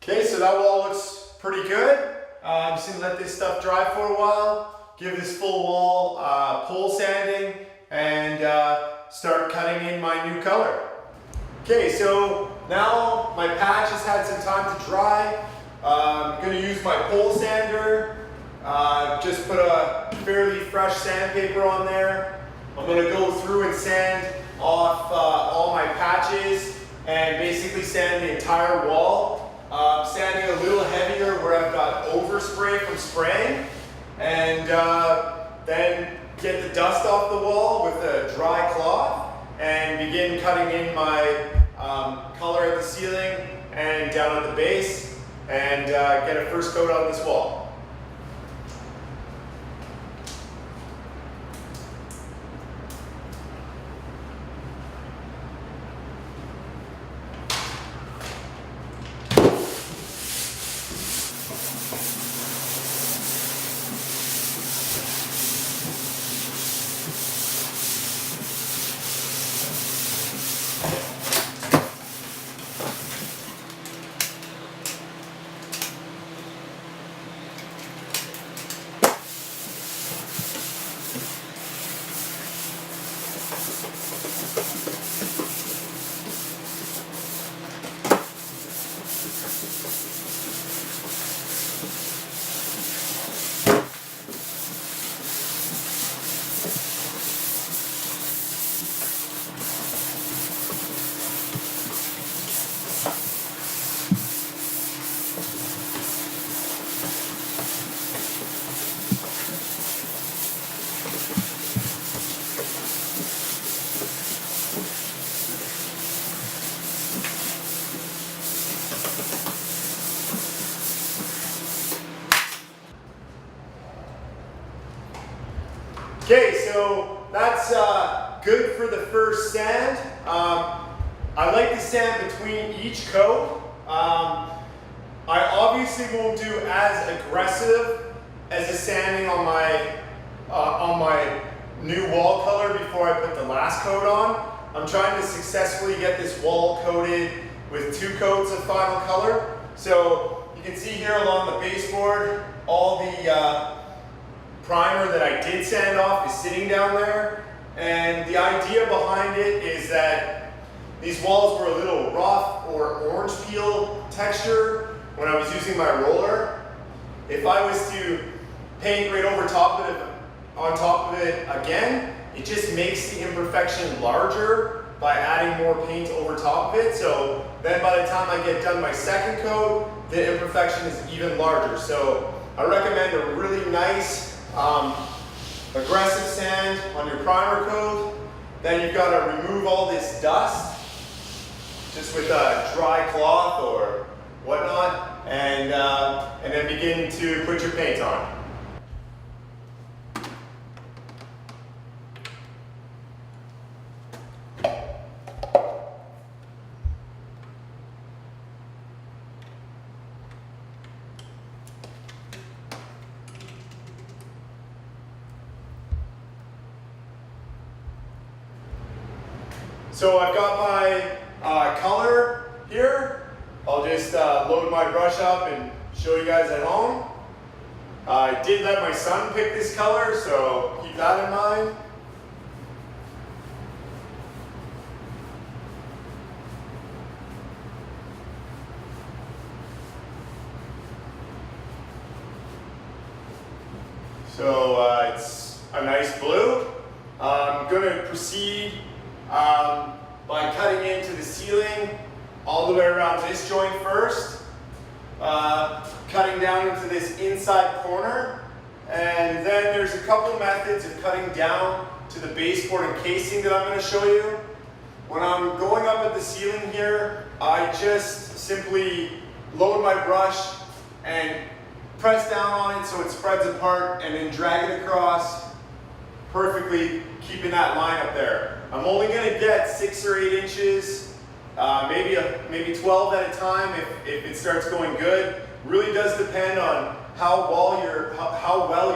Okay, so that wall looks pretty good. I'm just gonna let this stuff dry for a while, give this full wall pole sanding, and start cutting in my new color. Okay, so now my patch has had some time to dry. I'm gonna use my pole sander. Just put a fairly fresh sandpaper on there. I'm gonna go through and sand off all my patches and basically sand the entire wall. Sanding a little heavier where I've got overspray from spraying, and then get the dust off the wall with a dry cloth and begin cutting in my color at the ceiling and down at the base, and get a first coat on this wall. Okay, so that's good for the first sand. I like to sand between each coat. I obviously won't do as aggressive as the sanding on my new wall color before I put the last coat on. I'm trying to successfully get this wall coated with 2 coats of final color. So you can see here along the baseboard, all the primer that I did sand off is sitting down there, and the idea behind it is that these walls were a little rough or orange peel texture when I was using my roller. If I was to paint right over top of it, on top of it again, it just makes the imperfection larger by adding more paint over top of it. So then by the time I get done my second coat, the imperfection is even larger. So I recommend a really nice aggressive sand on your primer coat. Then you've got to remove all this dust just with a dry cloth or whatnot, and then begin to put your paint on. So I've got my color here. I'll just load my brush up and show you guys at home. I did let my son pick this color, so keep that in mind. So it's a nice blue. I'm going to proceed by cutting into the ceiling all the way around this joint first, cutting down into this inside corner, and then there's a couple methods of cutting down to the baseboard and casing that I'm going to show you. When I'm going up at the ceiling here, I just simply load my brush and press down on it so it spreads apart, and then drag it across, perfectly keeping that line up there. I'm only going to get 6 or 8 inches, maybe 12 at a time if it starts going good. Really does depend on how well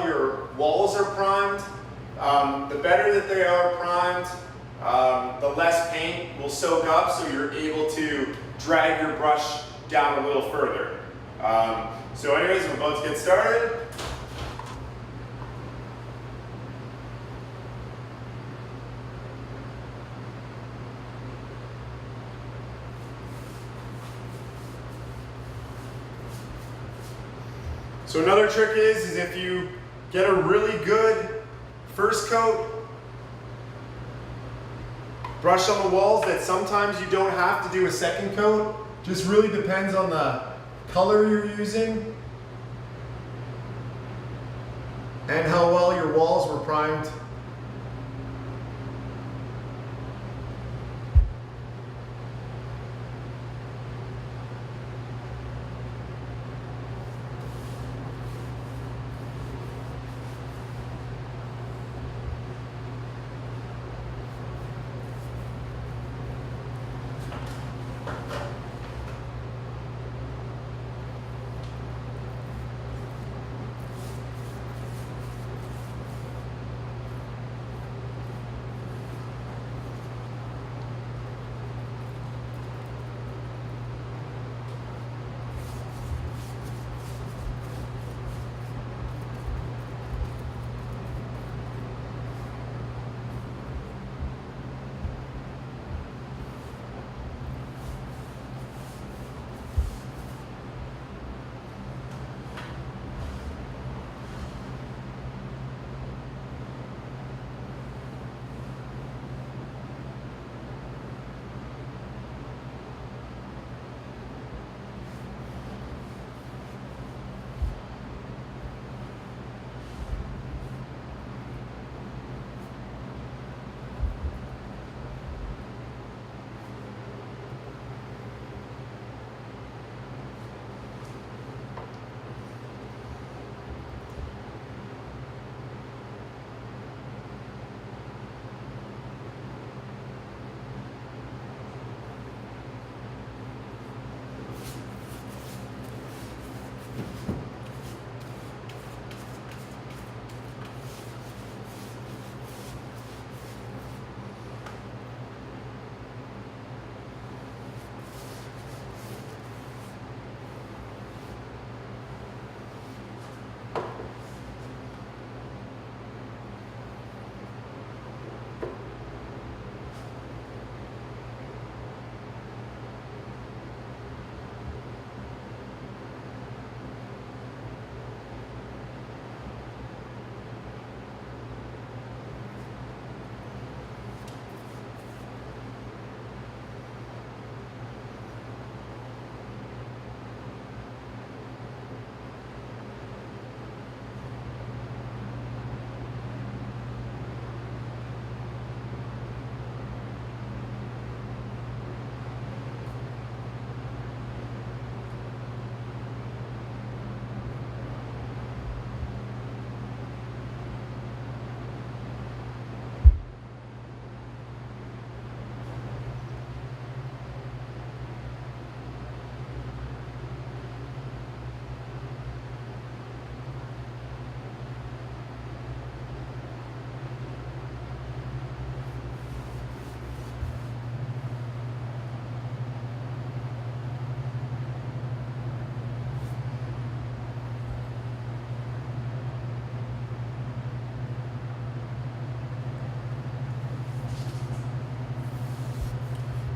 your walls are primed. The better that they are primed, the less paint will soak up, so you're able to drag your brush down a little further. So anyways, we're about to get started. So another trick is if you get a really good first coat, brush on the walls, that sometimes you don't have to do a second coat. Just really depends on the color you're using and how well your walls were primed.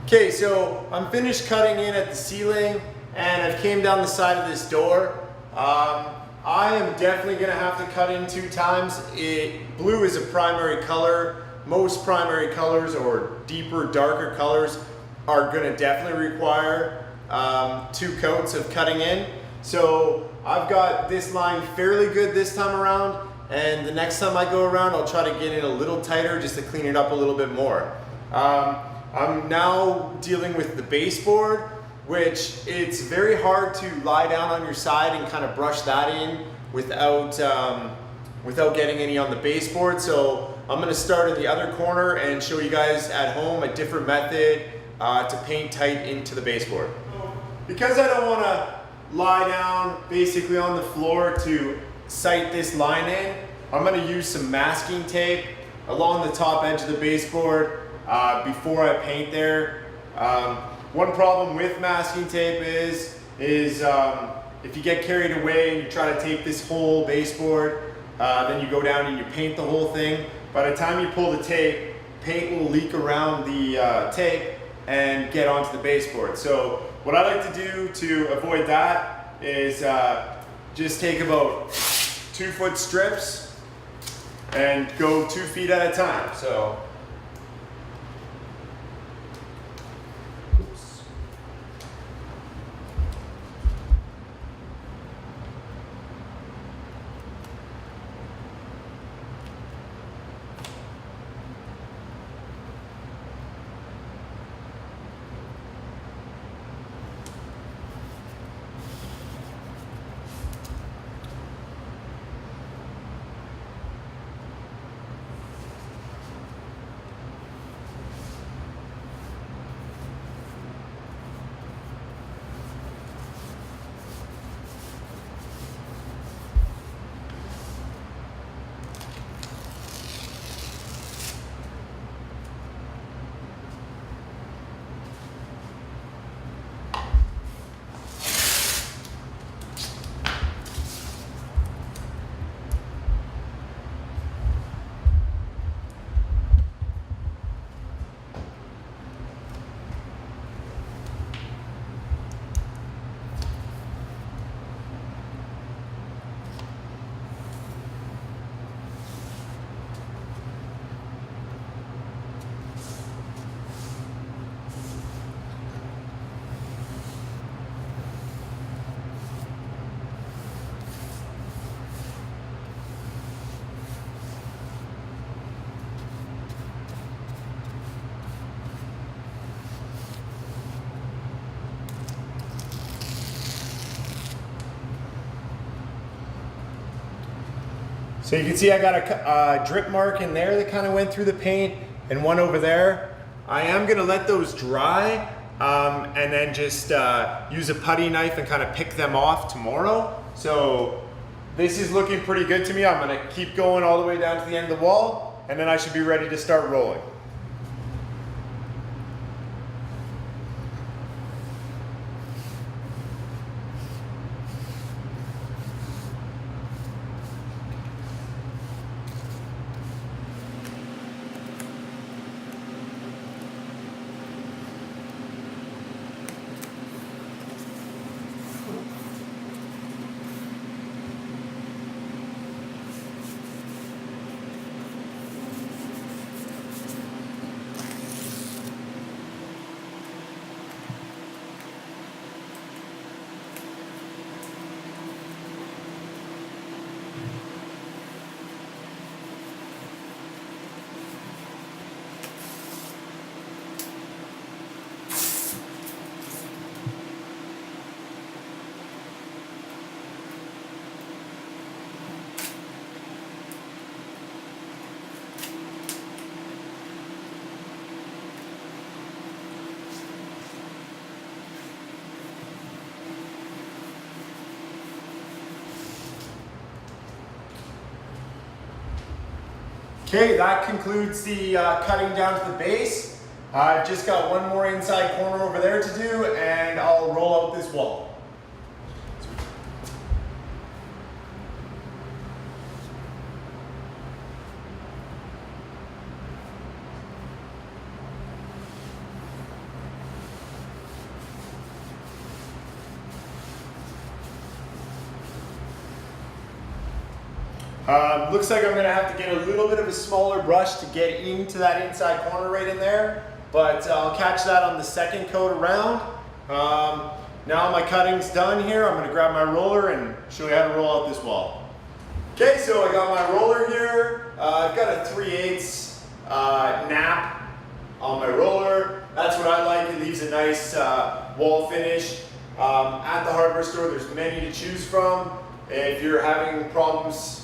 Okay, so I'm finished cutting in at the ceiling and I've came down the side of this door. I am definitely gonna have to cut in 2 times. Blue is a primary color. Most primary colors or deeper, darker colors are gonna definitely require 2 coats of cutting in. So I've got this line fairly good this time around, and the next time I go around, I'll try to get it a little tighter just to clean it up a little bit more. I'm now dealing with the baseboard, which it's very hard to lie down on your side and kind of brush that in without getting any on the baseboard. So I'm gonna start in the other corner and show you guys at home a different method to paint tight into the baseboard. Because I don't wanna lie down basically on the floor to sight this line in, I'm gonna use some masking tape along the top edge of the baseboard before I paint there. One problem with masking tape is is if you get carried away and you try to tape this whole baseboard, then you go down and you paint the whole thing. By the time you pull the tape, paint will leak around the tape and get onto the baseboard. So what I like to do to avoid that is just take about 2-foot strips and go 2 feet at a time. So So you can see I got a drip mark in there that kind of went through the paint and one over there. I am gonna let those dry and then just use a putty knife and kind of pick them off tomorrow. So this is looking pretty good to me. I'm gonna keep going all the way down to the end of the wall and then I should be ready to start rolling. Okay, that concludes the cutting down to the base. I've just got one more inside corner over there to do and I'll roll out this wall. Looks like I'm going to have to get a little bit of a smaller brush to get into that inside corner right in there, but I'll catch that on the second coat around. Now my cutting's done here. I'm going to grab my roller and show you how to roll out this wall. Okay, so I got my roller here. I've got a 3/8 nap on my roller. That's what I like. It leaves a nice wall finish. At the hardware store, there's many to choose from. If you're having problems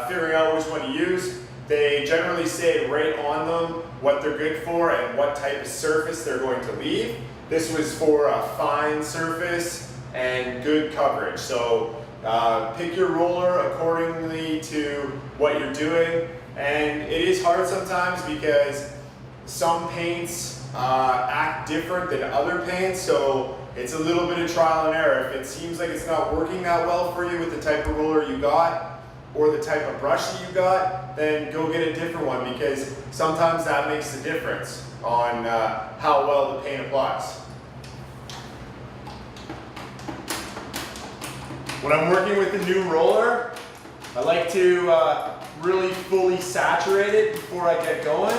figuring out which one to use, they generally say right on them what they're good for and what type of surface they're going to leave. This was for a fine surface and good coverage. So pick your roller accordingly to what you're doing. And it is hard sometimes because some paints act different than other paints, so it's a little bit of trial and error. If it seems like it's not working that well for you with the type of roller you got or the type of brush that you got, then go get a different one, because sometimes that makes the difference on how well the paint applies. When I'm working with the new roller, I like to really fully saturate it before I get going.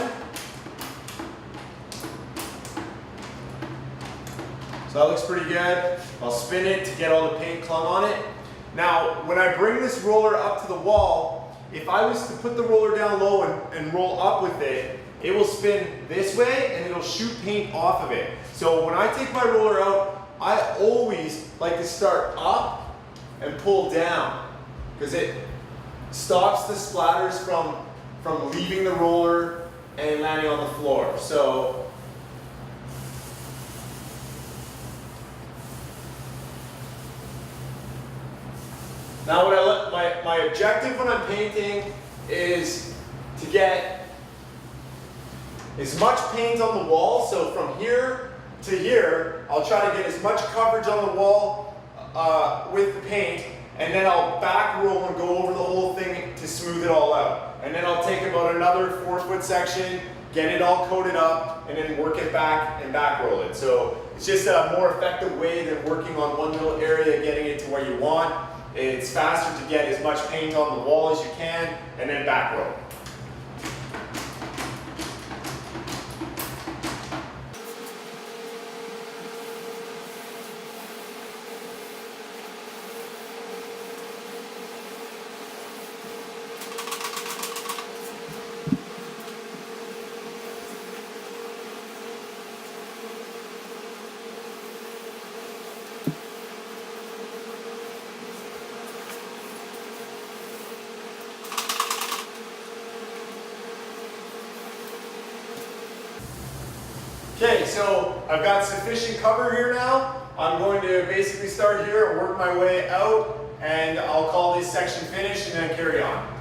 So that looks pretty good. I'll spin it to get all the paint clung on it. Now, when I bring this roller up to the wall, if I was to put the roller down low and roll up with it, it will spin this way and it'll shoot paint off of it. So when I take my roller out, I always like to start up and pull down, because it stops the splatters from leaving the roller and landing on the floor. So now my objective when I'm painting is to get as much paint on the wall. So from here to here, I'll try to get as much coverage on the wall with the paint, and then I'll back roll and go over the whole thing to smooth it all out. And then I'll take about another 4-foot section, get it all coated up, and then work it back and back roll it. So it's just a more effective way than working on one little area, getting it to where you want. It's faster to get as much paint on the wall as you can, and then back roll. Okay, so I've got sufficient cover here now. I'm going to basically start here and work my way out, and I'll call this section finished and then carry on.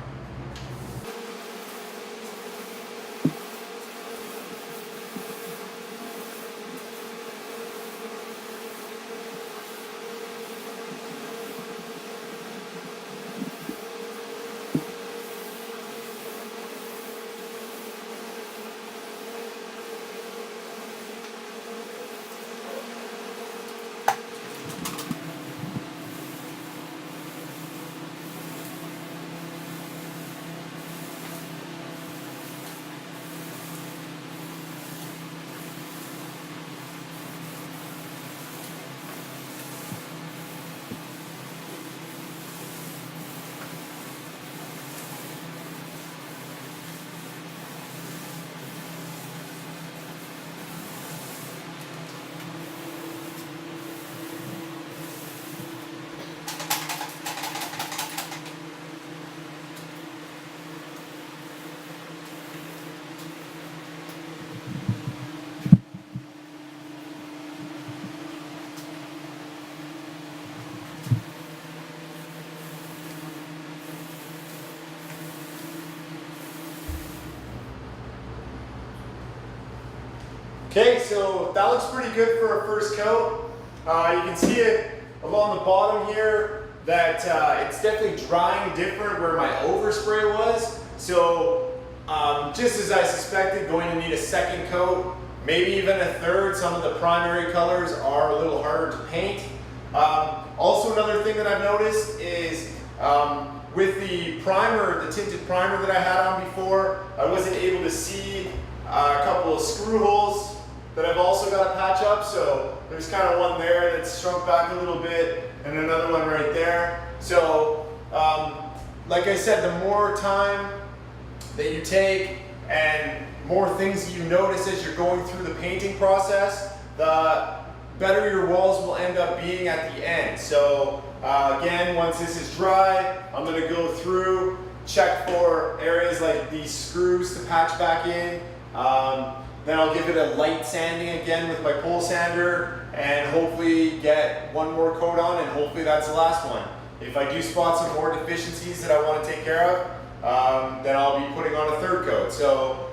Okay, so that looks pretty good for a first coat. You can see it along the bottom here that it's definitely drying different where my overspray was. So just as I suspected, going to need a second coat, maybe even a third. Some of the primary colors are a little harder to paint. Also, another thing that I've noticed is with the primer, the tinted primer that I had on before, I wasn't able to see a couple of screw holes that I've also got to patch up. So there's kind of one there that's shrunk back a little bit, and another one right there. So like I said, the more time that you take and more things you notice as you're going through the painting process, the better your walls will end up being at the end. So again, once this is dry, I'm going to go through, check for areas like these screws to patch back in. Then I'll give it a light sanding again with my pole sander, and hopefully get one more coat on, and hopefully that's the last one. If I do spot some more deficiencies that I want to take care of, then I'll be putting on a third coat. So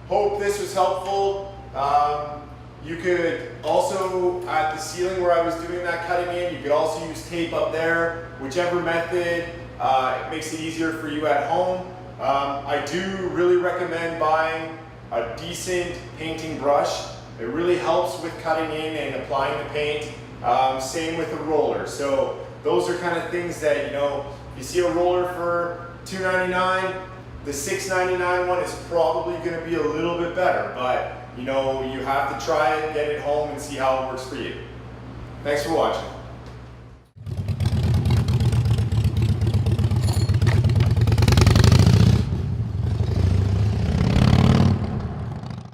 hope this was helpful. You could also, at the ceiling where I was doing that cutting in, you could also use tape up there. Whichever method it makes it easier for you at home. I do really recommend buying a decent painting brush. It really helps with cutting in and applying the paint. Same with the roller. So those are kind of things that, you know, you see a roller for $2.99, the $6.99 one is probably going to be a little bit better, but you know, you have to try it, get it home, and see how it works for you. Thanks for watching.